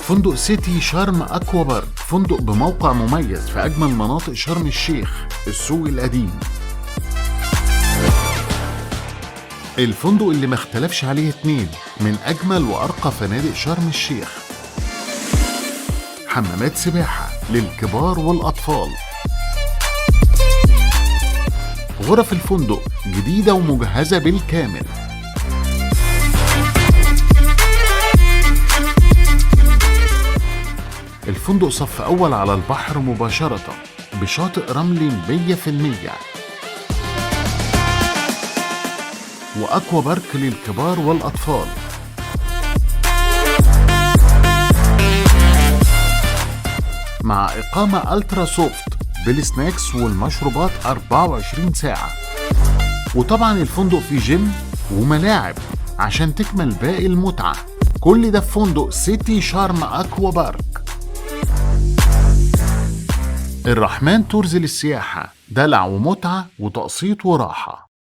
فندق سيتي شرم أكوا بارك، فندق بموقع مميز في أجمل مناطق شرم الشيخ، السوق القديم. الفندق اللي ما اختلفش عليه اتنين، من أجمل وأرقى فنادق شرم الشيخ. حمامات سباحة للكبار والأطفال. غرف الفندق جديدة ومجهزة بالكامل. الفندق صف أول على البحر مباشرة بشاطئ رملي 100%، وأكوا بارك للكبار والأطفال. مع إقامة ألترا سوفت بالسناكس والمشروبات 24 ساعة. وطبعا الفندق فيه جيم وملاعب عشان تكمل باقي المتعة. كل ده في فندق سيتي شرم أكوا بارك. الرحمن تورز للسياحة، دلع ومتعة وتقسيط وراحة.